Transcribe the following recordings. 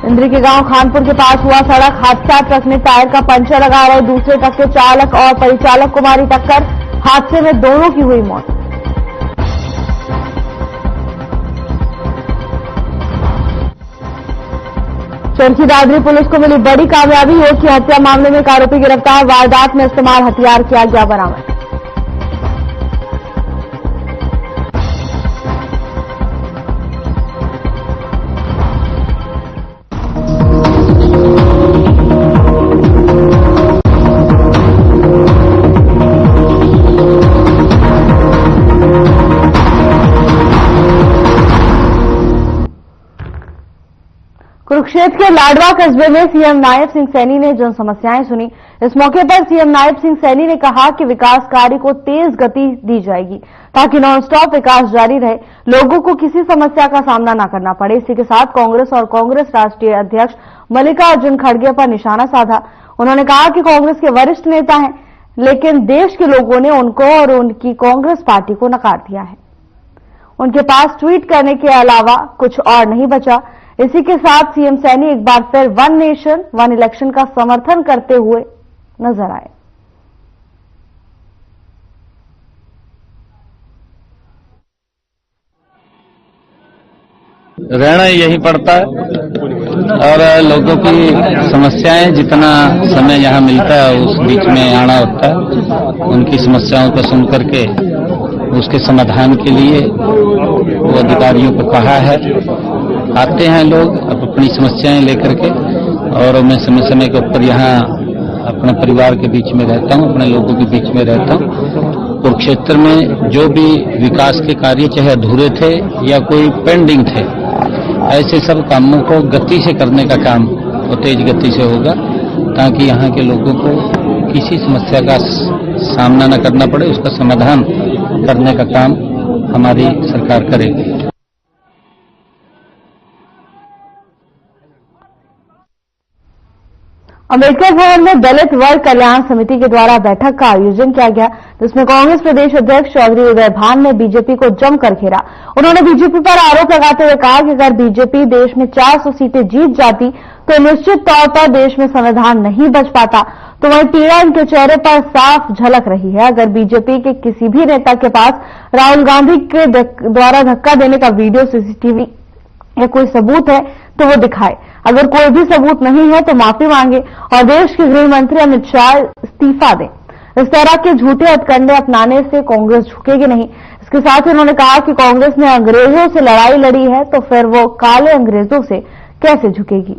इंद्री के गांव खानपुर के पास हुआ सड़क हादसा। ट्रक ने टायर का पंचर लगा रहे दूसरे ट्रक के चालक और परिचालक को मारी टक्कर। हादसे में दोनों की हुई मौत। चरखी दादरी पुलिस को मिली बड़ी कामयाबी। युवक की हत्या मामले में एक आरोपी गिरफ्तार। वारदात में इस्तेमाल हथियार किया गया बरामद। कुरुक्षेत्र के लाडवा कस्बे में सीएम नायब सिंह सैनी ने जन समस्याएं सुनी। इस मौके पर सीएम नायब सिंह सैनी ने कहा कि विकास कार्य को तेज गति दी जाएगी ताकि नॉनस्टॉप विकास जारी रहे, लोगों को किसी समस्या का सामना न करना पड़े। इसी के साथ कांग्रेस और कांग्रेस राष्ट्रीय अध्यक्ष मल्लिकार्जुन खड़गे पर निशाना साधा। उन्होंने कहा कि कांग्रेस के वरिष्ठ नेता हैं, लेकिन देश के लोगों ने उनको और उनकी कांग्रेस पार्टी को नकार दिया है। उनके पास ट्वीट करने के अलावा कुछ और नहीं बचा। इसी के साथ सीएम सैनी एक बार फिर वन नेशन वन इलेक्शन का समर्थन करते हुए नजर आए। रहना यही पड़ता है और लोगों की समस्याएं जितना समय यहाँ मिलता है उस बीच में आना होता है। उनकी समस्याओं को सुन करके उसके समाधान के लिए वो अधिकारियों को कहा है। आते हैं लोग अपनी समस्याएं लेकर के और मैं समय समय के ऊपर यहाँ अपने परिवार के बीच में रहता हूँ, अपने लोगों के बीच में रहता हूँ। कुरुक्षेत्र में जो भी विकास के कार्य चाहे अधूरे थे या कोई पेंडिंग थे, ऐसे सब कामों को गति से करने का काम वो तेज गति से होगा ताकि यहाँ के लोगों को किसी समस्या का सामना न करना पड़े, उसका समाधान करने का काम हमारी सरकार करेगी। अम्बेडकर भवन में दलित वर्ग कल्याण समिति के द्वारा बैठक का आयोजन किया गया, जिसमें कांग्रेस प्रदेश अध्यक्ष चौधरी उदय भान ने बीजेपी को जमकर घेरा। उन्होंने बीजेपी पर आरोप लगाते हुए कहा कि अगर बीजेपी देश में 400 सीटें जीत जाती तो निश्चित तौर पर देश में संविधान नहीं बच पाता। तो वहीं पीड़ा इनके चेहरे पर साफ झलक रही है। अगर बीजेपी के किसी भी नेता के पास राहुल गांधी के द्वारा धक्का देने का वीडियो, सीसीटीवी या कोई सबूत है तो वो दिखाए। अगर कोई भी सबूत नहीं है तो माफी मांगे और देश के गृह मंत्री अमित शाह इस्तीफा दें। इस तरह के झूठे हथकंडे अपनाने से कांग्रेस झुकेगी नहीं। इसके साथ ही उन्होंने कहा कि कांग्रेस ने अंग्रेजों से लड़ाई लड़ी है तो फिर वो काले अंग्रेजों से कैसे झुकेगी।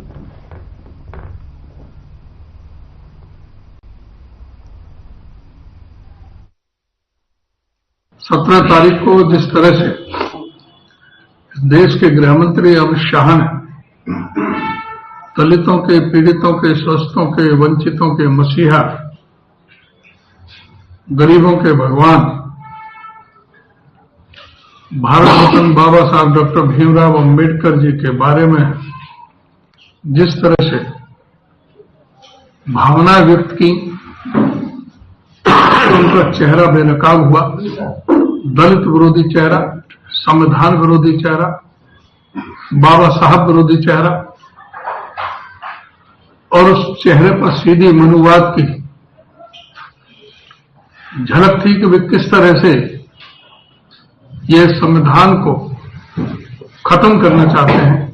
17 तारीख को जिस तरह से देश के गृह मंत्री अमित शाह ने दलितों के, पीड़ितों के, शोषितों के, वंचितों के मसीहा, गरीबों के भगवान, भारत रत्न बाबा साहब डॉक्टर भीमराव अंबेडकर जी के बारे में जिस तरह से भावना व्यक्त की, उनका चेहरा बेनकाब हुआ। दलित विरोधी चेहरा, संविधान विरोधी चेहरा, बाबा साहब विरोधी चेहरा, और उस चेहरे पर सीधी मनुवाद की झलक थी कि वे किस तरह से ये संविधान को खत्म करना चाहते हैं।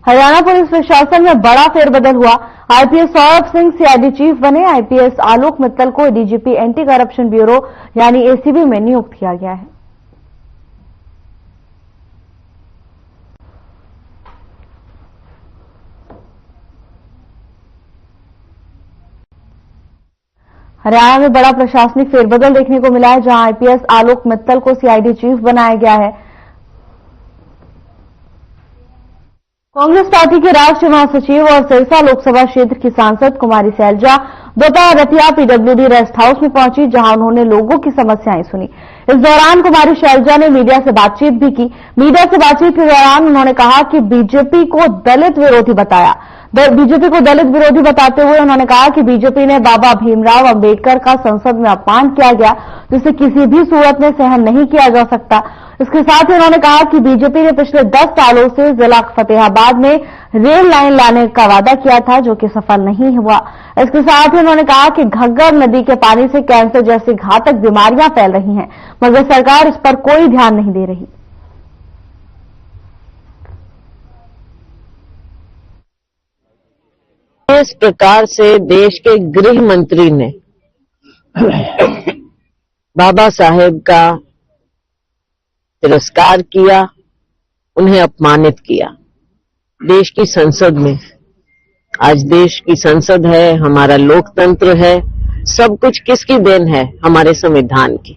हरियाणा पुलिस प्रशासन में बड़ा फेरबदल हुआ। IPS Saurabh Singh CID chief बने। आईपीएस आलोक मित्तल को डीजीपी एंटी करप्शन ब्यूरो यानी एसीबी में नियुक्त किया गया है। हरियाणा में बड़ा प्रशासनिक फेरबदल देखने को मिला है, जहां आईपीएस आलोक मित्तल को सीआईडी चीफ बनाया गया है। कांग्रेस पार्टी के राष्ट्रीय महासचिव और सिरसा लोकसभा क्षेत्र की सांसद कुमारी सैलजा दोपहर रतिया पीडब्ल्यूडी रेस्ट हाउस में पहुंची, जहां उन्होंने लोगों की समस्याएं सुनी। इस दौरान कुमारी सैलजा ने मीडिया से बातचीत भी की। मीडिया से बातचीत के दौरान उन्होंने कहा कि बीजेपी को दलित विरोधी बताया। बीजेपी को दलित विरोधी बताते हुए उन्होंने कहा कि बीजेपी ने बाबा भीमराव अंबेडकर का संसद में अपमान किया गया, जिसे किसी भी सूरत में सहन नहीं किया जा सकता। इसके साथ ही उन्होंने कहा कि बीजेपी ने पिछले 10 सालों से जिला फतेहाबाद में रेल लाइन लाने का वादा किया था, जो कि सफल नहीं हुआ। इसके साथ ही उन्होंने कहा कि घग्गर नदी के पानी से कैंसर जैसी घातक बीमारियां फैल रही हैं, मगर सरकार इस पर कोई ध्यान नहीं दे रही। इस प्रकार से देश के गृह मंत्री ने बाबा साहेब का तिरस्कार किया, उन्हें अपमानित किया। देश की संसद में, आज देश की संसद है, हमारा लोकतंत्र है, सब कुछ किसकी देन है? हमारे संविधान की।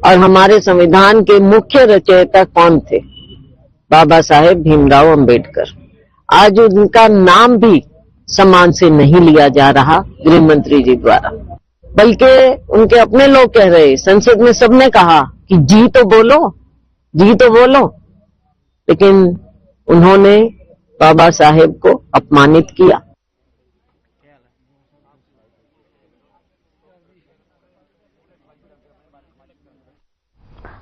और हमारे संविधान के मुख्य रचयिता कौन थे? बाबा साहेब भीमराव अंबेडकर। आज उनका नाम भी सम्मान से नहीं लिया जा रहा गृह मंत्री जी द्वारा, बल्कि उनके अपने लोग कह रहे, संसद में सबने कहा कि जी तो बोलो, जी तो बोलो, लेकिन उन्होंने बाबा साहेब को अपमानित किया।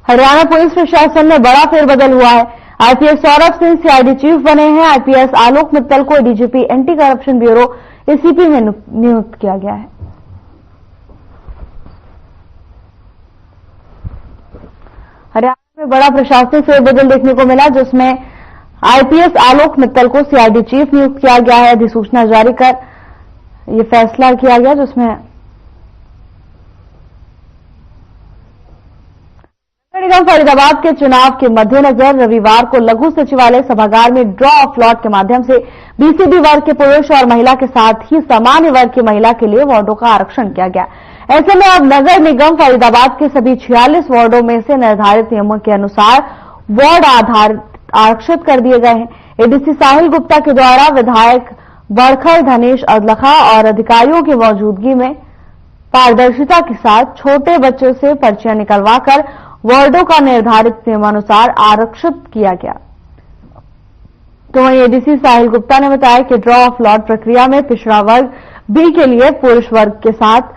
हरियाणा पुलिस प्रशासन में बड़ा फेरबदल हुआ है। IPS Saurabh Singh CID chief बने हैं। आईपीएस आलोक मित्तल को DGP anti corruption bureau ACP में नियुक्त किया गया है। हरियाणा में बड़ा प्रशासनिक फेरबदल देखने को मिला, जिसमें आईपीएस आलोक मित्तल को सीआईडी चीफ नियुक्त किया गया है। अधिसूचना जारी कर यह फैसला किया गया, जिसमें नगर निगम फरीदाबाद के चुनाव के मद्देनजर रविवार को लघु सचिवालय सभागार में ड्रॉ ऑफ लॉट के माध्यम से बीसीबी वर्ग के पुरुष और महिला के साथ ही सामान्य वर्ग की महिला के लिए वार्डों का आरक्षण किया गया। ऐसे में अब नगर निगम फरीदाबाद के सभी 46 वार्डों में से निर्धारित नियमों के अनुसार वार्ड आरक्षित कर दिए गए हैं। एडीसी साहिल गुप्ता के द्वारा विधायक बड़खर धनेश अदलखा और अधिकारियों की मौजूदगी में पारदर्शिता के साथ छोटे बच्चों से पर्चियां निकलवाकर वार्डों का निर्धारित नियमानुसार आरक्षित किया गया। तो वहीं एडीसी साहिल गुप्ता ने बताया कि ड्रॉ ऑफ लॉट प्रक्रिया में पिछड़ा वर्ग बी के लिए पुरुष वर्ग के साथ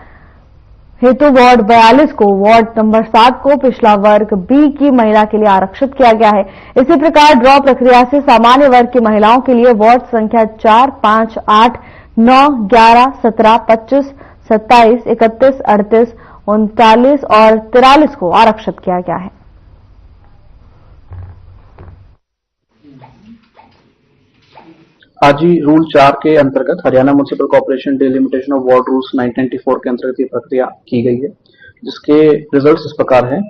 हेतु वार्ड 42 को, वार्ड नंबर 7 को पिछड़ा वर्ग बी की महिला के लिए आरक्षित किया गया है। इसी प्रकार ड्रॉ प्रक्रिया से सामान्य वर्ग की महिलाओं के लिए वार्ड संख्या 4, 5, 8, 9, 11, 17, 25, 27, 31, 38, 39 और 43 को आरक्षित किया गया है। आज ही रूल 4 के अंतर्गत Haryana municipal corporation delimitation of ward rules 1994 के अंतर्गत ये प्रक्रिया की गई है, जिसके रिजल्ट्स इस प्रकार हैं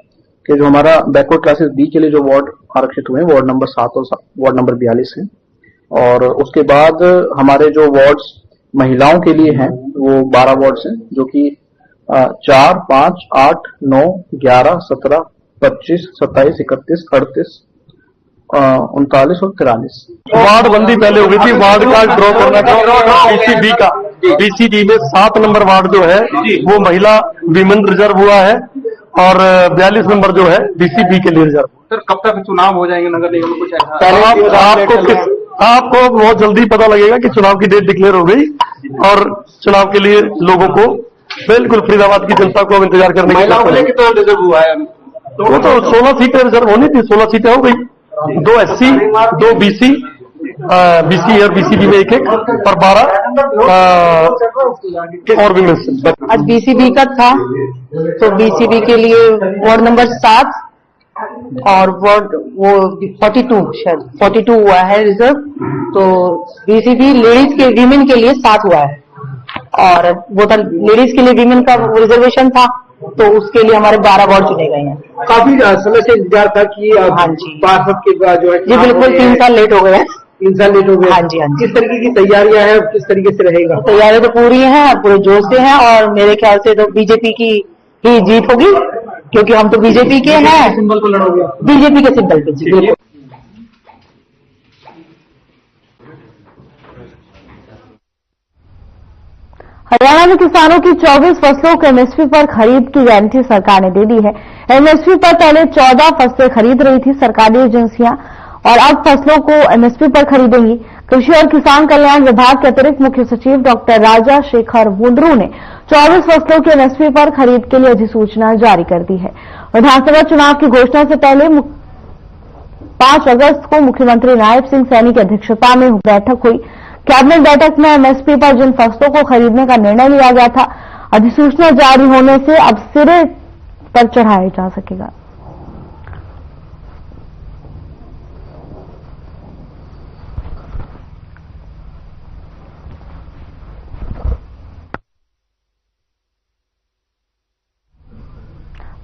कि जो हमारा बैकवर्ड क्लासेस बी के लिए जो वार्ड आरक्षित हुए हैं, वार्ड नंबर 7 और वार्ड नंबर 42 है। और उसके बाद हमारे जो वार्ड्स महिलाओं के लिए हैं वो 12 वार्ड्स हैं, जो कि 4, 5, 8, 9, 11, 17, 25, 27, 31, 38, 39 और 43। वार्ड बंदी पहले हो गई थी, वार्ड का ड्रॉ करना था बीसीबी का। बीसीबी में 7 नंबर वार्ड जो है वो महिला विमेन रिजर्व हुआ है और 42 नंबर जो है बीसीबी के लिए रिजर्व। सर कब तक चुनाव हो जाएंगे नगर निगम में? कुछ ऐसा आपको बहुत जल्दी पता लगेगा कि चुनाव की डेट डिक्लेयर हो गई और चुनाव के लिए लोगों को बिल्कुल फरीदाबाद की जनता को अब इंतजार करने की महिलाओं के लिए कितना रिजर्व हुआ है? वो तो 16 सीटें रिजर्व होनी थी, 16 सीटें हो गई। 2 SC, 2 BC, BC और BCB में 1-1 और 12 और भी मिल। आज बीसीबी का था, तो बीसीबी के लिए वार्ड नंबर 7 और वार्ड वो 42 शायद 42 हुआ है रिजर्व। तो बीसीबी लेडीज के वीमेन के लिए 7 हुआ है और वो था लेडीज के लिए वीमेन का रिजर्वेशन था, तो उसके लिए हमारे 12 वार्ड चुने गए हैं। काफी समय से इंतजार था कि हाँ जी पार्षद के जो है जी बिल्कुल 3 साल लेट हो गए। 3 साल लेट हो गए। हाँ जी हाँ जी। किस तरीके की तैयारियां हैं, किस तरीके से रहेगा? तैयारियां तो पूरी हैं, पूरे जोश से हैं और मेरे ख्याल से तो बीजेपी की ही जीत होगी, क्योंकि हम तो बीजेपी के हैं। सिंबल को लड़ोगे? बीजेपी के सिंबल पे जी बिल्कुल। हरियाणा में किसानों की 24 फसलों को एमएसपी पर खरीद की गारंटी सरकार ने दे दी है। एमएसपी पर पहले 14 फसलें खरीद रही थी सरकारी एजेंसियां और अब फसलों को एमएसपी पर खरीदेंगी। कृषि और किसान कल्याण विभाग के अतिरिक्त मुख्य सचिव डॉक्टर राजा शेखर मुंडरू ने 24 फसलों के एमएसपी पर खरीद के लिए अधिसूचना जारी कर दी है। विधानसभा चुनाव की घोषणा से पहले 5 अगस्त को मुख्यमंत्री नायब सिंह सैनी की अध्यक्षता में बैठक हुई। कैबिनेट बैठक में एमएसपी पर जिन फसलों को खरीदने का निर्णय लिया गया था, अधिसूचना जारी होने से अब सिरे पर चढ़ाया जा सकेगा।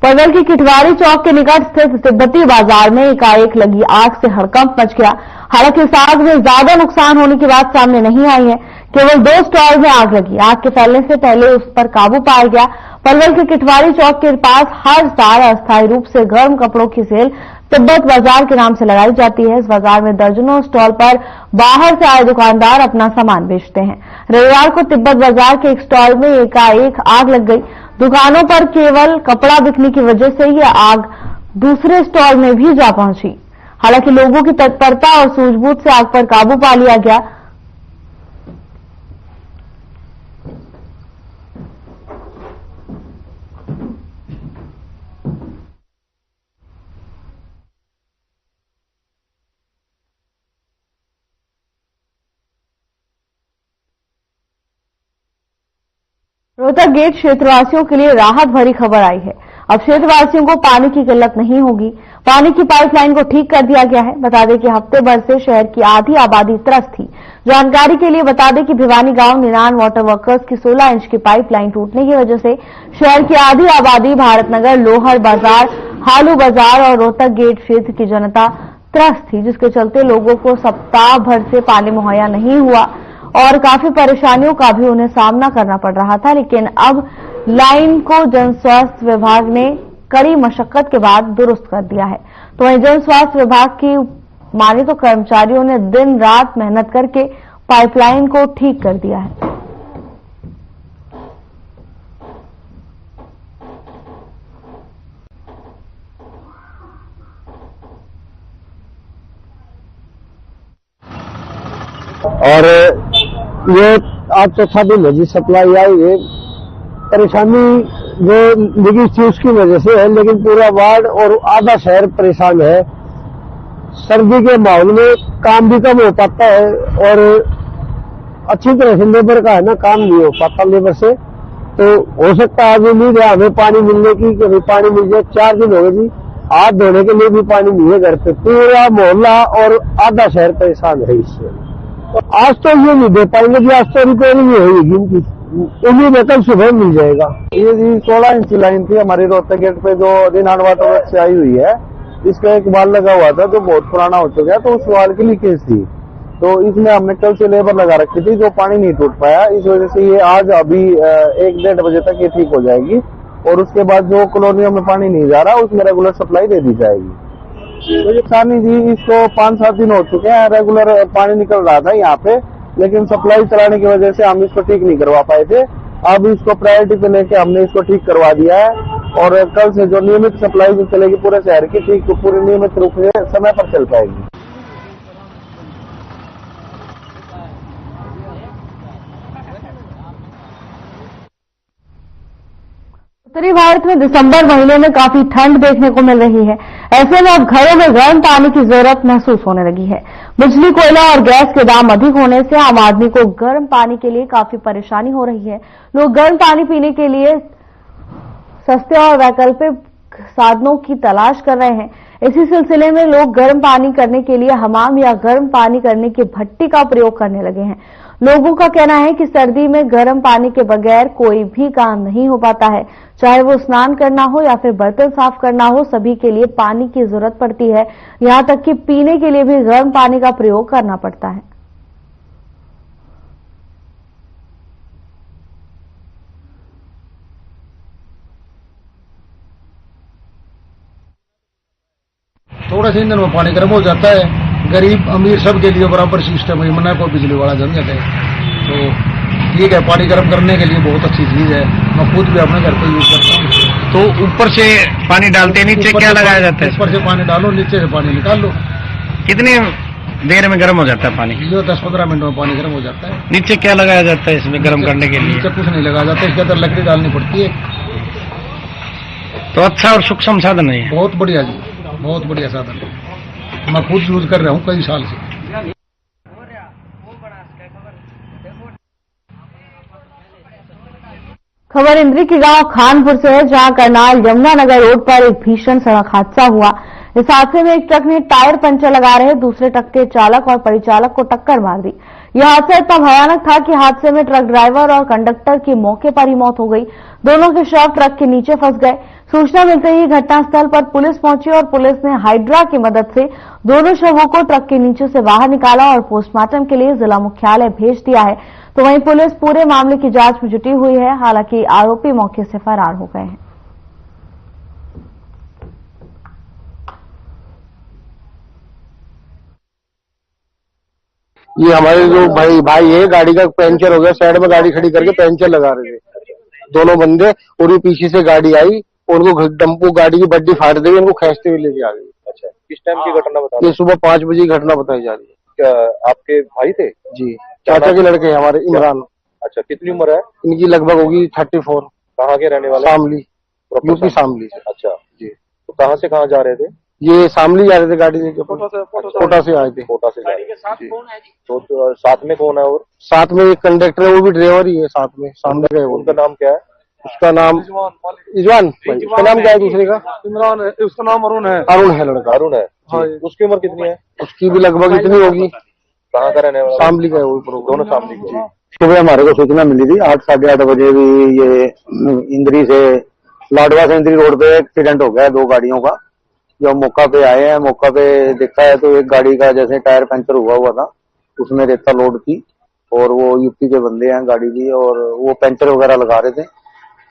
पलवल की किटवारी चौक के निकट स्थित तिब्बती बाजार में एकाएक लगी आग से हड़कंप मच गया। हालांकि इस आग में ज्यादा नुकसान होने की बात सामने नहीं आई है, केवल 2 स्टॉल में आग लगी। आग के फैलने से पहले उस पर काबू पाया गया। पलवल के किटवारी चौक के पास हर साल अस्थायी रूप से गर्म कपड़ों की सेल तिब्बत बाजार के नाम से लगाई जाती है। इस बाजार में दर्जनों स्टॉल पर बाहर से आए दुकानदार अपना सामान बेचते हैं। रविवार को तिब्बत बाजार के एक स्टॉल में एकाएक आग लग गई। दुकानों पर केवल कपड़ा बिकने की वजह से यह आग दूसरे स्टॉल में भी जा पहुंची। हालांकि लोगों की तत्परता और सूझबूझ से आग पर काबू पा लिया गया। रोहतक गेट क्षेत्रवासियों के लिए राहत भरी खबर आई है। अब क्षेत्रवासियों को पानी की किल्लत नहीं होगी। पानी की पाइपलाइन को ठीक कर दिया गया है। बता दें कि हफ्ते भर से शहर की आधी आबादी त्रस्त थी। जानकारी के लिए बता दें कि भिवानी गांव निनान वाटर वर्कर्स की 16 इंच की पाइपलाइन टूटने की वजह से शहर की आधी आबादी भारतनगर, लोहड़ बाजार, हालू बाजार और रोहतक गेट क्षेत्र की जनता त्रस्त थी, जिसके चलते लोगों को सप्ताह भर से पानी मुहैया नहीं हुआ और काफी परेशानियों का भी उन्हें सामना करना पड़ रहा था। लेकिन अब लाइन को जन स्वास्थ्य विभाग ने कड़ी मशक्कत के बाद दुरुस्त कर दिया है। तो वहीं जन स्वास्थ्य विभाग की माने तो कर्मचारियों ने दिन रात मेहनत करके पाइपलाइन को ठीक कर दिया है। और ये आज चौथा दिन है जी सप्लाई आई है। परेशानी जो लगी थी उसकी वजह से है, लेकिन पूरा वार्ड और आधा शहर परेशान है। सर्दी के माहौल में काम भी कम हो पाता है और अच्छी तरह से लेबर का है ना काम नहीं हो पाता लेबर से। तो हो सकता है आज उम्मीद है हमें पानी मिलने की, कभी पानी मिल जाए। 4 दिन हो गए जी, हाथ धोने के लिए भी पानी नहीं है घर पे। पूरा मोहल्ला और आधा शहर परेशान है इससे। आज तो ये नहीं दे पाएंगे जी, आज तो रिपेयरिंग होगी इनकी। उम्मीद है कल सुबह मिल जाएगा। ये जी 16 इंच लाइन थी हमारी रोहतक गेट पे जो निनान वाटर वर्क से आई हुई है। इसका एक वाल लगा हुआ था जो बहुत पुराना हो चुका है, तो उस वाल की लीकेज थी। तो इसमें हमने कल से लेबर लगा रखी थी, जो पानी नहीं टूट पाया। इस वजह से ये आज अभी 1-1.5 बजे तक ये ठीक हो जाएगी और उसके बाद जो कॉलोनियों में पानी नहीं जा रहा उसमें रेगुलर सप्लाई दे दी जाएगी। तो ये सानी जी इसको 5-7 दिन हो चुके हैं, रेगुलर पानी निकल रहा था यहाँ पे, लेकिन सप्लाई चलाने की वजह से हम इसको ठीक नहीं करवा पाए थे। अब इसको प्रायोरिटी पे लेके हमने इसको ठीक करवा दिया है और कल से जो नियमित सप्लाई जो चलेगी पूरे शहर की, ठीक तो पूरी नियमित रूप से समय पर चल पाएगी। उत्तरी भारत में दिसंबर महीने में काफी ठंड देखने को मिल रही है। ऐसे में अब घरों में गर्म पानी की जरूरत महसूस होने लगी है। बिजली, कोयला और गैस के दाम अधिक होने से आम आदमी को गर्म पानी के लिए काफी परेशानी हो रही है। लोग गर्म पानी पीने के लिए सस्ते और वैकल्पिक साधनों की तलाश कर रहे हैं। इसी सिलसिले में लोग गर्म पानी करने के लिए हमाम या गर्म पानी करने की भट्टी का प्रयोग करने लगे हैं। लोगों का कहना है कि सर्दी में गर्म पानी के बगैर कोई भी काम नहीं हो पाता है। चाहे वो स्नान करना हो या फिर बर्तन साफ करना हो, सभी के लिए पानी की जरूरत पड़ती है। यहां तक कि पीने के लिए भी गर्म पानी का प्रयोग करना पड़ता है। थोड़ा से ईंधन में पानी गर्म हो जाता है। गरीब अमीर सबके लिए बराबर सिस्टम है, मना को बिजली वाला झंझट है। तो ठीक है, पानी गर्म करने के लिए बहुत अच्छी चीज है। मैं खुद भी अपने घर पे यूज करता हूँ। तो ऊपर से पानी डालते हैं, नीचे क्या लगाया जाता है? ऊपर से पानी डालो, नीचे से पानी निकाल लो। कितनी देर में गर्म हो जाता है पानी? जो 10-15 मिनट में पानी गर्म हो जाता है। नीचे क्या लगाया जाता है इसमें गर्म करने के लिए? नीचे कुछ नहीं लगाया जाता है, इसके अंदर लकड़ी डालनी पड़ती है। तो अच्छा और सूक्ष्म साधन है, बहुत बढ़िया जी, बहुत बढ़िया साधन है। मैं खुद यूज कर रहा हूँ कई साल से। खबर इंद्री के गांव खानपुर से है, जहां करनाल यमुनानगर रोड पर एक भीषण सड़क हादसा हुआ। इस हादसे में एक ट्रक ने टायर पंचर लगा रहे दूसरे ट्रक के चालक और परिचालक को टक्कर मार दी। यह हादसा इतना भयानक था कि हादसे में ट्रक ड्राइवर और कंडक्टर की मौके पर ही मौत हो गई। दोनों के शव ट्रक के नीचे फंस गए। सूचना मिलते ही घटनास्थल पर पुलिस पहुंची और पुलिस ने हाइड्रा की मदद से दोनों शवों को ट्रक के नीचे से बाहर निकाला और पोस्टमार्टम के लिए जिला मुख्यालय भेज दिया है। तो वहीं पुलिस पूरे मामले की जांच में जुटी हुई है। हालांकि आरोपी मौके से फरार हो गए हैं। ये हमारे जो भाई है, गाड़ी का पंचर हो गया, साइड में गाड़ी खड़ी करके पंचर लगा रहे थे दोनों बंदे, और ये पीछे से गाड़ी आई, उनको डंपो गाड़ी की बड्डी फाड़ दी, उनको खींचते हुए लेके आ गई। अच्छा, किस टाइम की घटना बता? ये सुबह 5 बजे की घटना बताई जा रही है। क्या आपके भाई थे? जी, चाचा के लड़के हैं हमारे, इमरान। अच्छा, कितनी उम्र है इनकी? लगभग होगी 34। कहाँ के रहने वाले? शामली, यूपी शामली से। अच्छा जी, तो कहाँ से कहाँ जा रहे थे? ये शामली जा रहे थे गाड़ी लेके, कोटा से आए थे। कोटा से जा रहे थे। तो साथ में कौन है? और साथ में एक कंडक्टर है, वो भी ड्राइवर ही है साथ में, सामने का है। उनका नाम क्या है? उसका नाम इजवान भाई। उसका नाम क्या है दूसरे का? इमरान है, उसका नाम अरुण है। अरुण है लड़का। अरुण है। उसकी उम्र कितनी है? उसकी भी लगभग इतनी होगी। कहाँ का रहने वाला? शामली का है वो, दोनों शामली की। सुबह हमारे को सूचना मिली थी 8, 8:30 बजे भी, ये इंद्री से लाडवा से इंद्री रोड पे एक्सीडेंट हो गया 2 गाड़ियों का। जब मौका पे आए हैं, मौका पे देखा है तो एक गाड़ी का जैसे टायर पंचर हुआ था, उसमें रेता लोड थी, और वो यूपी के बंदे हैं गाड़ी की, और वो पंचर वगैरह लगा रहे थे।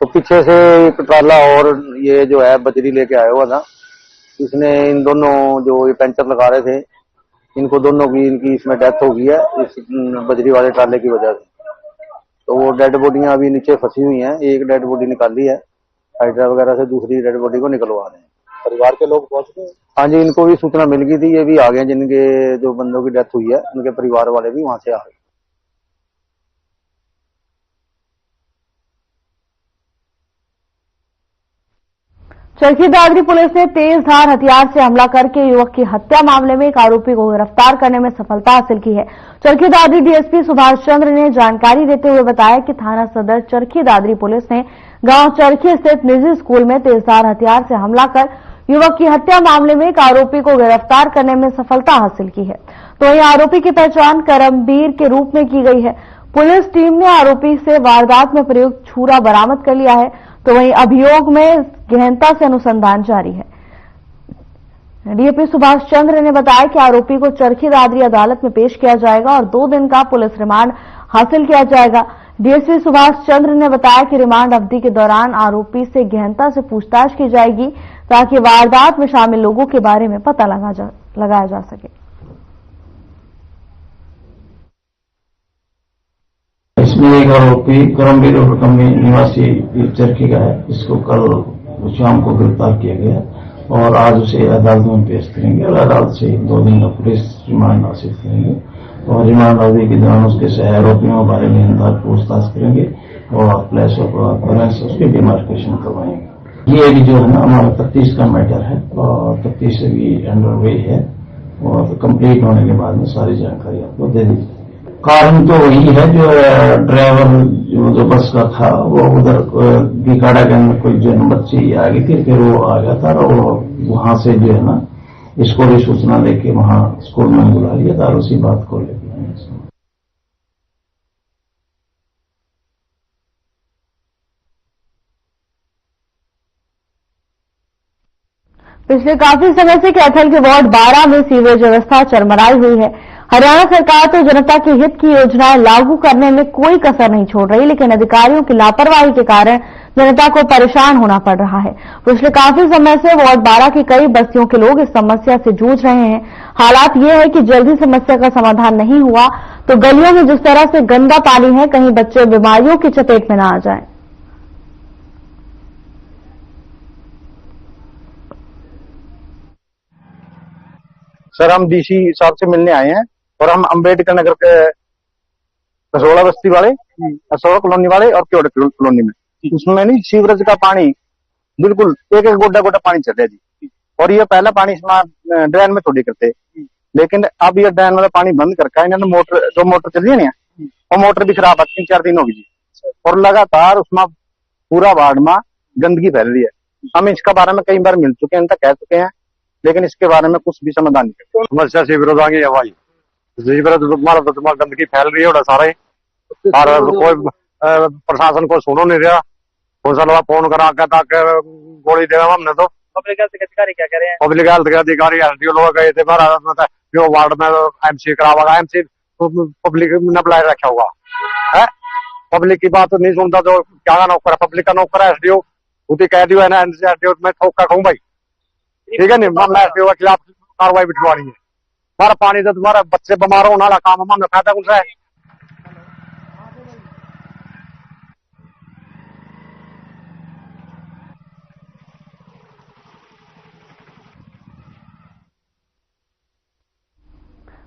तो पीछे से एक ट्राला और ये जो है बजरी लेके आया हुआ था, इसने इन दोनों जो ये पंचर लगा रहे थे, इनको दोनों की इनकी इसमें डेथ हो गई है इस बजरी वाले ट्राले की वजह से। तो वो डेड बॉडियां अभी नीचे फंसी हुई हैं। एक डेड बॉडी निकाली है हाइड्रा वगैरह से, दूसरी डेड बॉडी को निकलवा रहे हैं। परिवार के लोग पहुंच गए? हाँ जी, इनको भी सूचना मिल गई थी, ये भी आ गए। जिनके जो बंदों की डेथ हुई है उनके परिवार वाले भी वहां से आ गए। चरखी दादरी पुलिस ने तेज धार हथियार से हमला करके युवक की हत्या मामले में एक आरोपी को गिरफ्तार करने में सफलता हासिल की है। चरखी दादरी डीएसपी सुभाष चंद्र ने जानकारी देते हुए बताया कि थाना सदर चरखी दादरी पुलिस ने गांव चरखी स्थित निजी स्कूल में तेज धार हथियार से हमला कर युवक की हत्या मामले में एक आरोपी को गिरफ्तार करने में सफलता हासिल की है। तो वहीं आरोपी की पहचान करमबीर के रूप में की गई है। पुलिस टीम ने आरोपी से वारदात में प्रयुक्त छुरा बरामद कर लिया है। तो वहीं अभियोग में गहनता से अनुसंधान जारी है। डीएसपी सुभाष चंद्र ने बताया कि आरोपी को चरखी दादरी अदालत में पेश किया जाएगा और 2 दिन का पुलिस रिमांड हासिल किया जाएगा। डीएसपी सुभाष चंद्र ने बताया कि रिमांड अवधि के दौरान आरोपी से गहनता से पूछताछ की जाएगी ताकि वारदात में शामिल लोगों के बारे में पता लगाया जा सके। इसमें एक आरोपी करमबीर निवासी चरखी का है। इसको कल शाम को गिरफ्तार किया गया और आज उसे अदालत में पेश करेंगे और अदालत से 2 दिन का पुलिस रिमांड हासिल करेंगे और रिमांड अवधि के दौरान उसके सह आरोपियों के बारे में पूछताछ करेंगे और प्लेस ऑफ ऑफेंस उसकी डिमार्केशन करवाएंगे। ये जो है ना हमारा 33 का मैटर है और 33 अभी अंडर वे है और कंप्लीट होने के बाद में सारी जानकारी आपको दे दी जाएगी। कारण तो वही है, जो ड्राइवर जो बस का था वो उधर बिकाड़ा के अंदर कोई जो बच्ची आ गई थी, फिर वो आ गया था और वहां से जो है ना इसको भी सूचना लेके वहां स्कूल में बुला लिया था और उसी बात को लेके पिछले काफी समय से कैथल के वार्ड 12 में सीवेज व्यवस्था चरमराई हुई है। हरियाणा सरकार तो जनता के हित की योजनाएं लागू करने में कोई कसर नहीं छोड़ रही, लेकिन अधिकारियों की लापरवाही के कारण जनता को परेशान होना पड़ रहा है। पिछले काफी समय से वार्ड 12 की कई बस्तियों के लोग इस समस्या से जूझ रहे हैं। हालात ये है कि जल्दी समस्या का समाधान नहीं हुआ तो गलियों में जिस तरह से गंदा पानी है, कहीं बच्चे बीमारियों की चपेट में न आ जाएं। सर हम डीसी साहब से मिलने आए हैं और हम अम्बेडकर नगर के कसोड़ा बस्ती वाले, असोड़ा कॉलोनी वाले और क्योड़ कॉलोनी में, उसमें नहीं सीवरेज का पानी बिल्कुल एक एक गोड्डा गोड्डा पानी चल रहा है जी। और ये पहला पानी इसमें ड्रेन में थोड़ी करते, लेकिन अब ये ड्रेन वाला पानी बंद करके इन्होंने मोटर, जो मोटर चल रही है ना, वो मोटर भी खराब है, 3-4 दिन होगी जी। और लगातार उसमें पूरा वार्ड में गंदगी फैल रही है। हम इसका बारे में कई बार मिल चुके हैं, कह चुके हैं, लेकिन इसके बारे में कुछ भी समाधान नहीं करते। समस्या सीवरेज आ गई है भाई, सीवरेज तुम्हारा गंदगी फैल रही है सारा ही, और कोई प्रशासन को सुनो नहीं रहा। होसलवा फोन करा के ताकि गोली दे हमने तो। पब्लिक हेल्थ के अधिकारी क्या कह रहे हैं? पब्लिक हेल्थ के अधिकारी एसडीओ लोग गए थे, जो वार्ड में एमसी करावा, एमसी पब्लिक ने बुलाए रखा हुआ है, पब्लिक की बात नहीं सुनता। जो क्या नौकर है, पब्लिक का नौकर है एसडीओ, उसी कह दियो है ना एसडीओ में ठोक का कहूँ भाई, ठीक है नहीं, मैं एसडीओ के खिलाफ कार्रवाई बिठवानी है। हमारा पानी तो तुम्हारा बच्चे बीमार होने वाला काम हमारा फायदा कुछ है।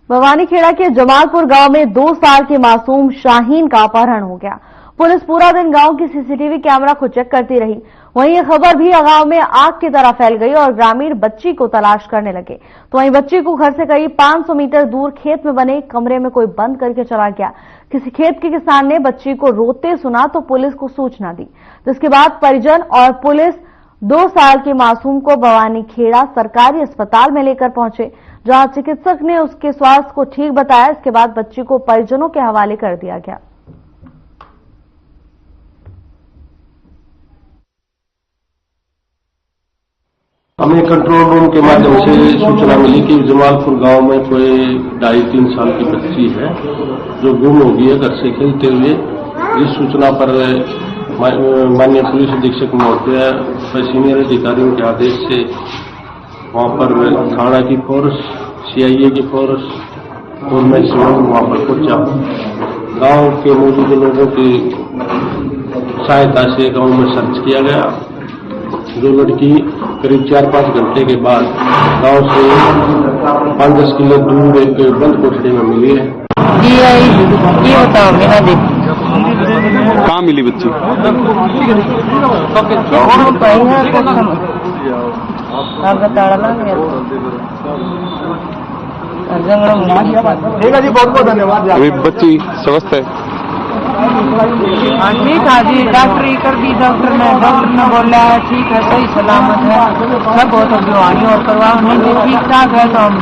भवानीखेड़ा के जमालपुर गांव में 2 साल के मासूम शाहीन का अपहरण हो गया। पुलिस पूरा दिन गांव की सीसीटीवी कैमरा को चेक करती रही। वहीं ये खबर भी गांव में आग की तरह फैल गई और ग्रामीण बच्ची को तलाश करने लगे। तो वहीं बच्ची को घर से करीब 500 मीटर दूर खेत में बने कमरे में कोई बंद करके चला गया। किसी खेत के किसान ने बच्ची को रोते सुना तो पुलिस को सूचना दी, जिसके बाद परिजन और पुलिस 2 साल के मासूम को भवानीखेड़ा सरकारी अस्पताल में लेकर पहुंचे, जहां चिकित्सक ने उसके स्वास्थ्य को ठीक बताया। इसके बाद बच्ची को परिजनों के हवाले कर दिया गया। हमें कंट्रोल रूम के माध्यम से सूचना मिली कि जमालपुर गांव में कोई 2.5-3 साल की बच्ची है जो गुम हो गई है घर से खेलते हुए। इस सूचना पर माननीय पुलिस अधीक्षक महोदय व सीनियर अधिकारियों के आदेश से वहां पर थाना की फोर्स, सीआईए की फोर्स और मैं स्वयं वहां पर पहुंचा। गांव के मौजूद लोगों की सहायता से गांव में सर्च किया गया। जो लड़की करीब 4-5 घंटे के बाद गांव से 5-10 किलो दूर एक बंद कोठरी में मिली है। ये बताओ मेरा देख कहाँ मिली बच्ची? ठीक है जी, बहुत बहुत धन्यवाद। अभी बच्ची स्वस्थ है? हाँ ठीक है जी, डॉक्टरी कर दी डॉक्टर ने बोला है ठीक है, सही सलामत है, सब बहुत अभिवानी और करवाओ नहीं ठीक ठाक है तो हम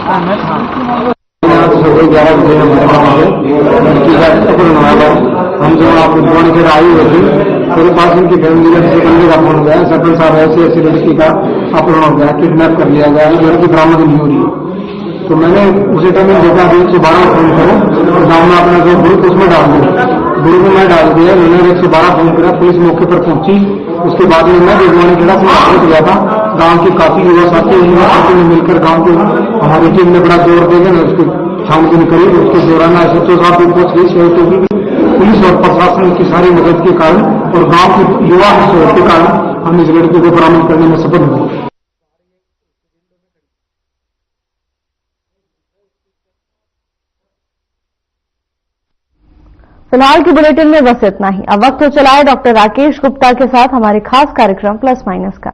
हम जो आपको फोन कर आई हुई थी, मेरे पास उनकी फैमिली से बंदे का फोन गया, सरपंच साहब ऐसी लड़की का अपहरण हो गया, किडनैप कर लिया गया, लड़की बरामद नहीं हो रही है। तो मैंने उसी टाइम में देखा 112 फोन करो, गाँव में अपना जो ग्रुप उसमें डाल दिया, ग्रुप में डाल दिया। मैंने 112 फोन करा, पुलिस मौके पर पहुंची। उसके बाद में मैं भवानीखेड़ा से पहुंच गया था। गांव के काफी युवा साथी ने मिलकर गांव को हमारी टीम ने बड़ा जोर देगा ना उसको छानबीन करी। उसके दौरान एसएचओ साहब भी पहुंच गई, सीआईटी भी, पुलिस और प्रशासन की सारी मदद के कारण और गांव के युवा सहयोग के कारण हम इस लड़के को बरामद करने में सफल हुए। फिलहाल की बुलेटिन में बस इतना ही। अब वक्त हो चला है डॉक्टर राकेश गुप्ता के साथ हमारे खास कार्यक्रम प्लस माइनस का।